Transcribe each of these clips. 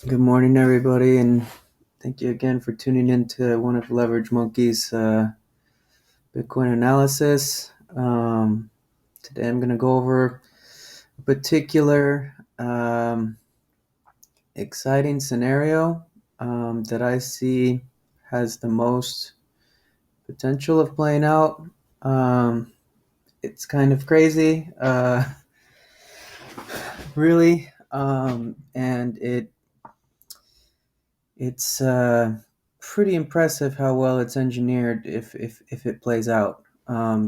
Good morning, everybody, and thank you again for tuning in to one of Leverage Monkey's Bitcoin analysis. Today I'm going to go over a particular exciting scenario that I see has the most potential of playing out. It's kind of crazy, really, and it's pretty impressive how well it's engineered if it plays out.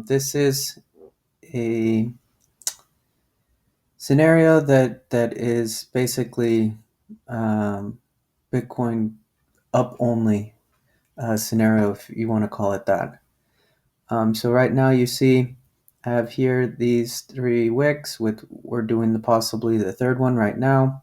This is a scenario that is basically um, Bitcoin up only scenario, if you want to call it that. So right now you see I have here these three wicks with we're doing possibly the third one right now.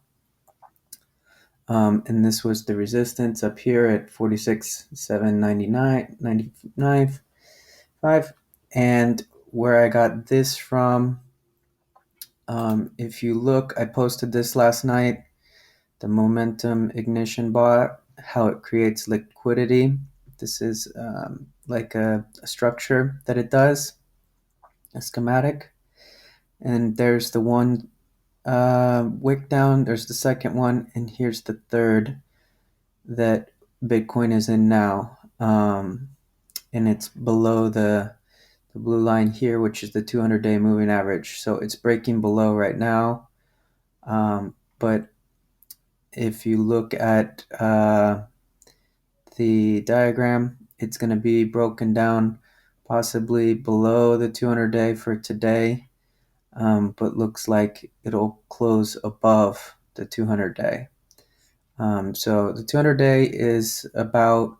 And this was the resistance up here at 46,799.95. And where I got this from, if you look, I posted this last night, the momentum ignition bot, how it creates liquidity. This is like a structure that it does, a schematic. And there's the one wick down, there's the second one, and here's the third that Bitcoin is in now. And it's below the blue line here, which is the 200-day moving average. So it's breaking below right now. But if you look at the diagram, it's going to be broken down possibly below the 200-day for today, but looks like it'll close above the 200-day. So the 200-day is about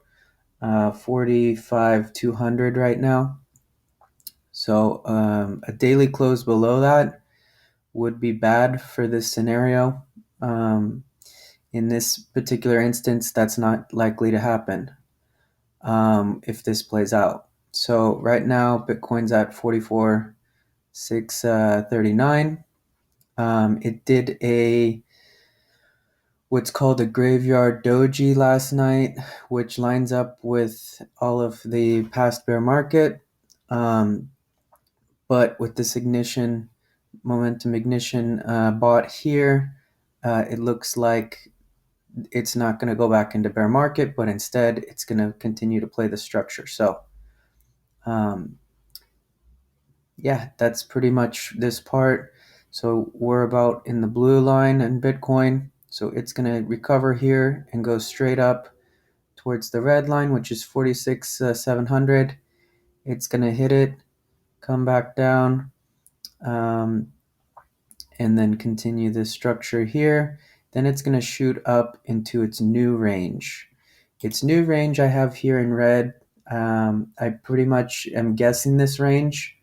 45,200 right now. So a daily close below that would be bad for this scenario. In this particular instance, that's not likely to happen if this plays out. So right now, Bitcoin's at 44,639. It did what's called a graveyard doji last night, which lines up with all of the past bear market. But with this momentum ignition bought here, it looks like it's not going to go back into bear market, but instead it's going to continue to play the structure. So yeah, that's pretty much this part. So we're about in the blue line in Bitcoin. So it's going to recover here and go straight up towards the red line, which is 46,700. It's going to hit it, come back down, and then continue this structure here. Then it's going to shoot up into its new range. Its new range I have here in red. I pretty much am guessing this range.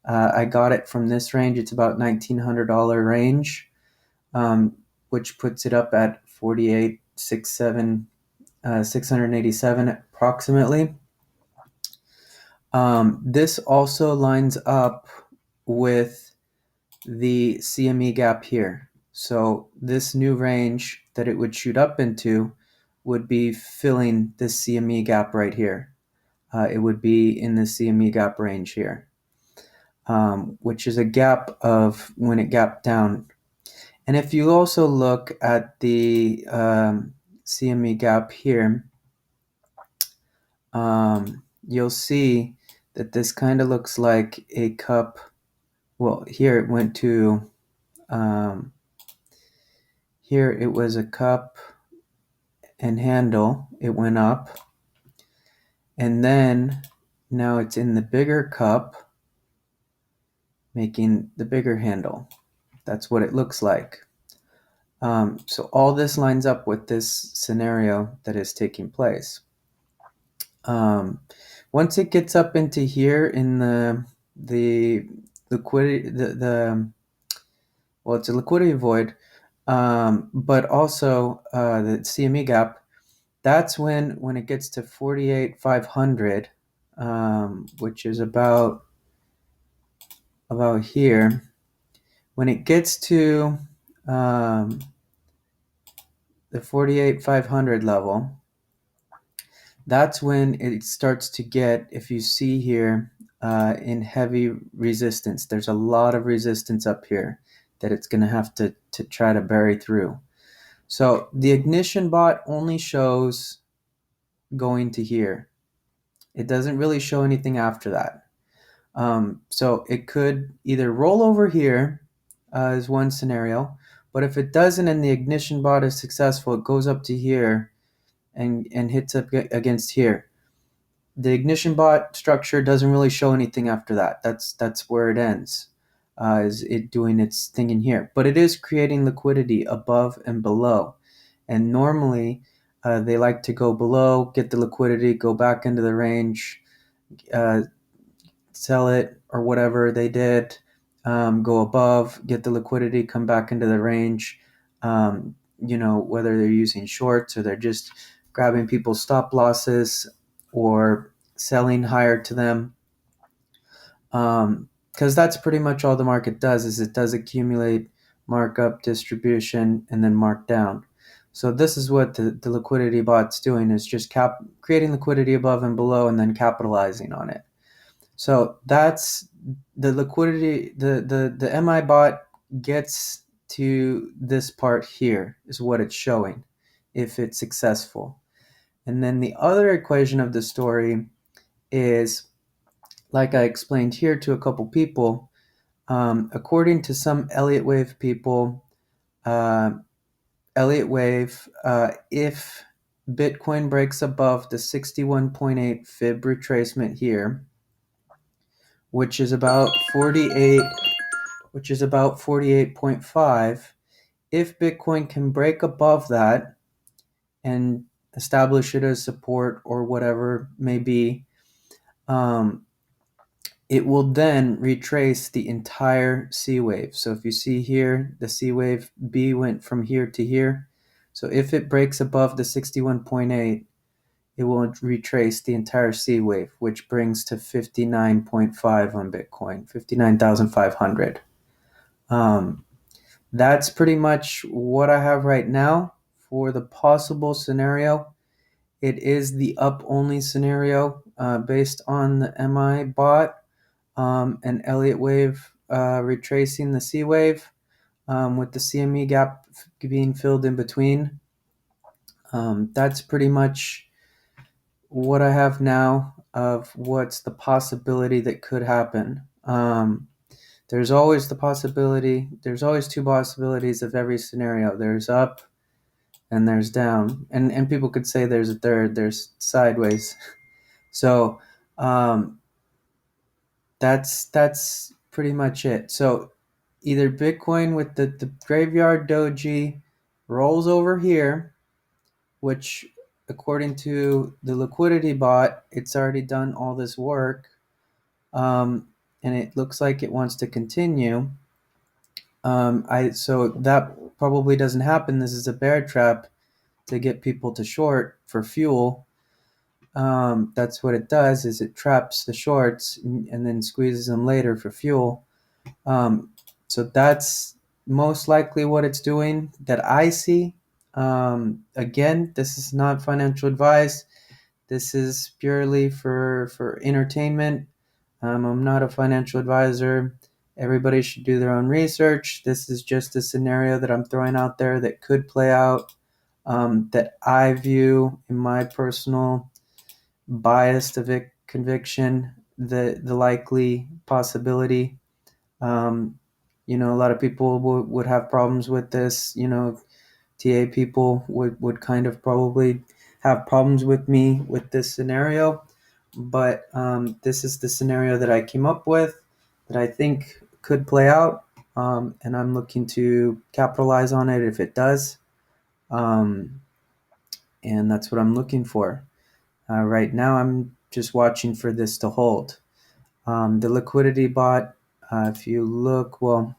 I got it from this range. It's about $1,900 range, which puts it up at 687 approximately. This also lines up with the CME gap here. So this new range that it would shoot up into would be filling this CME gap right here. It would be in the CME gap range here, which is a gap of when it gapped down. And if you also look at the CME gap here, you'll see that this kind of looks like a cup. Well, here it went to, here it was a cup and handle. It went up. And then now it's in the bigger cup, making the bigger handle. That's what it looks like. So all this lines up with this scenario that is taking place. Once it gets up into here in the liquidity, well, it's a liquidity void, but also the CME gap. That's when it gets to 48,500, which is about here. When it gets to the 48,500 level, that's when it starts to get, if you see here, in heavy resistance. There's a lot of resistance up here that it's going to have to try to bury through. So the ignition bot only shows going to here. It doesn't really show anything after that. So it could either roll over here as one scenario, but if it doesn't and the ignition bot is successful, it goes up to here and hits up against here. The ignition bot structure doesn't really show anything after that. That's where it ends, is it doing its thing in here. But it is creating liquidity above and below. And normally they like to go below, get the liquidity, go back into the range, uh, sell it or whatever they did, go above, get the liquidity, come back into the range. Whether they're using shorts or they're just grabbing people's stop losses or selling higher to them. Because that's pretty much all the market does, is it does accumulate, markup, distribution, and then mark down. So this is what the liquidity bot's doing, is just creating liquidity above and below and then capitalizing on it. So that's the liquidity. The MI bot gets to this part here is what it's showing if it's successful. And then the other equation of the story is, like I explained here to a couple people, according to some Elliott wave people, Elliott wave, if Bitcoin breaks above the 61.8 fib retracement here, which is about 48.5, if Bitcoin can break above that and establish it as support or whatever may be, it will then retrace the entire C wave. So if you see here, the C wave B went from here to here. So if it breaks above the 61.8, it will retrace the entire C wave, which brings to 59.5 on Bitcoin, 59,500. That's pretty much what I have right now for the possible scenario. It is the up only scenario based on the MI bot and Elliott wave retracing the C wave with the CME gap being filled in between. That's pretty much what I have now of what's the possibility that could happen. There's always the possibility, there's always two possibilities of every scenario. There's up and there's down. And people could say there's a third, there's sideways. So that's pretty much it. So either Bitcoin with the graveyard doji rolls over here, which according to the liquidity bot, it's already done all this work, and it looks like it wants to continue. So that probably doesn't happen. This is a bear trap to get people to short for fuel. That's what it does, is it traps the shorts and then squeezes them later for fuel. So that's most likely what it's doing that I see. Again, this is not financial advice. This is purely for entertainment. I'm not a financial advisor. Everybody should do their own research. This is just a scenario that I'm throwing out there that could play out, that I view in my personal biased conviction the likely possibility. A lot of people would have problems with this. TA people would kind of probably have problems with me with this scenario, but this is the scenario that I came up with that I think could play out, and I'm looking to capitalize on it if it does, and that's what I'm looking for. Right now, I'm just watching for this to hold. The liquidity bot, if you look, on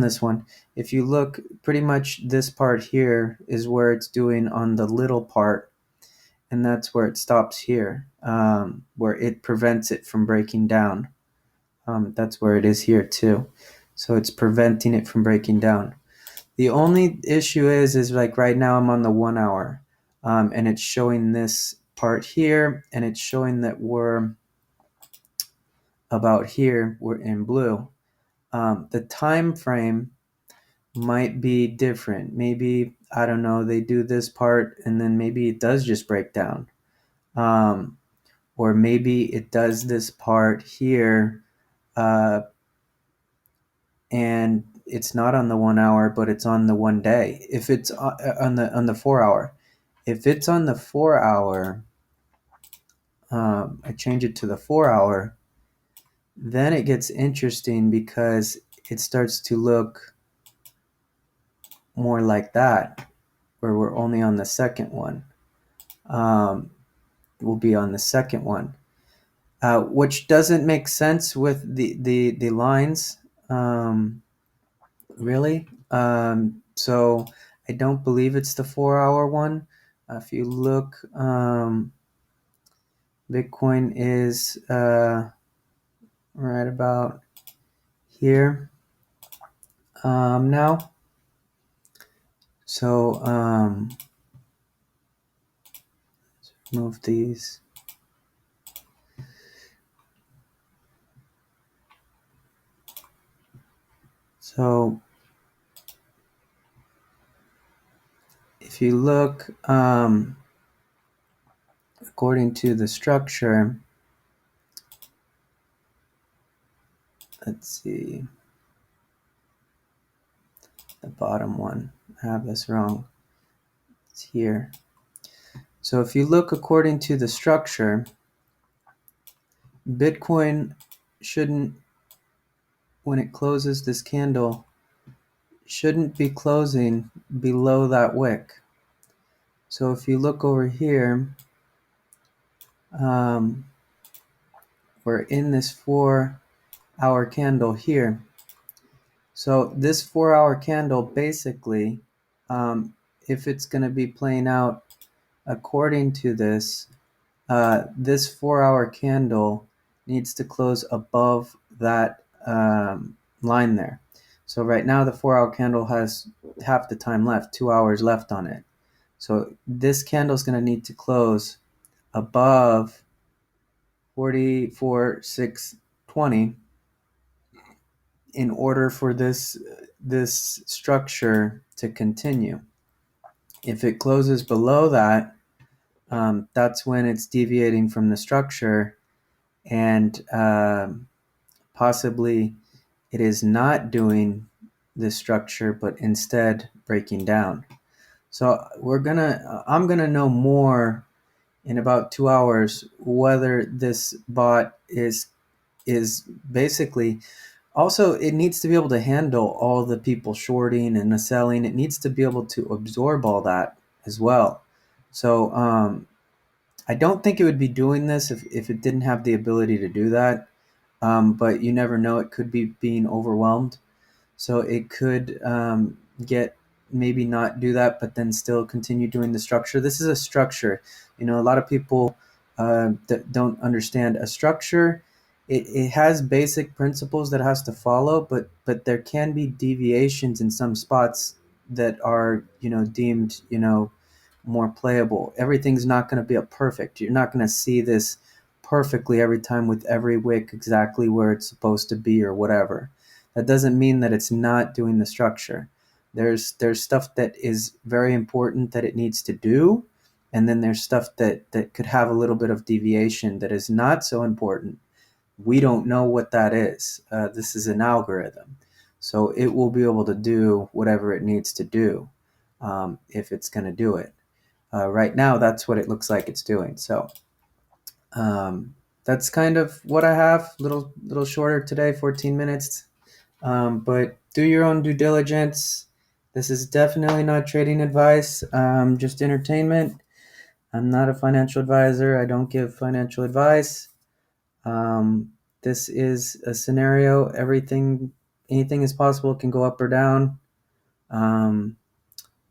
this one, if you look, pretty much this part here is where it's doing on the little part, and that's where it stops here, where it prevents it from breaking down. That's where it is here too. So it's preventing it from breaking down. The only issue is like right now I'm on the 1 hour, and it's showing this part here, and it's showing that we're about here. We're in blue. The time frame might be different. Maybe, I don't know, they do this part and then maybe it does just break down. Um, or maybe it does this part here, uh, and it's not on the 1 hour, but it's on the 1 day. If it's on the 4 hour, if it's on the 4 hour, I change it to the 4 hour. Then it gets interesting because it starts to look more like that, where we're only on the second one. We'll be on the second one, which doesn't make sense with the lines, really. So I don't believe it's the 4 hour one. If you look, Bitcoin is right about here now. So move these. So if you look, according to the structure, let's see, the bottom one, I have this wrong, it's here. So if you look according to the structure, Bitcoin shouldn't, when it closes this candle, shouldn't be closing below that wick. So if you look over here, we're in this 4 hour candle here. So this 4 hour candle, basically, if it's going to be playing out according to this, this 4 hour candle needs to close above that line there. So right now the 4 hour candle has half the time left, 2 hours left on it. So this candle is going to need to close above 44,620 in order for this structure to continue. If it closes below that, that's when it's deviating from the structure, and possibly it is not doing this structure, but instead breaking down. So I'm gonna know more in about 2 hours whether this bot is basically, also it needs to be able to handle all the people shorting and the selling. It needs to be able to absorb all that as well. So I don't think it would be doing this if it didn't have the ability to do that. But you never know, it could be being overwhelmed. So it could get, maybe not do that, but then still continue doing the structure. This is a structure. You know, a lot of people that don't understand a structure. It has basic principles that it has to follow, but there can be deviations in some spots that are, deemed, more playable. Everything's not going to be a perfect. You're not going to see this perfectly every time with every wick exactly where it's supposed to be or whatever. That doesn't mean that it's not doing the structure. There's stuff that is very important that it needs to do, and then there's stuff that could have a little bit of deviation that is not so important. We don't know what that is. This is an algorithm, so it will be able to do whatever it needs to do, if it's going to do it. Right now, that's what it looks like it's doing. So that's kind of what I have. Little shorter today, 14 minutes. But do your own due diligence. This is definitely not trading advice, just entertainment. I'm not a financial advisor. I don't give financial advice. This is a scenario. Anything is possible. It can go up or down.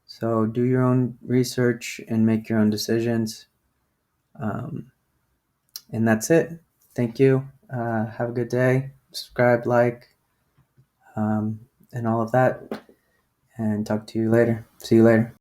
So do your own research and make your own decisions. And that's it. Thank you. Have a good day. Subscribe, like, and all of that. and talk to you later. See you later.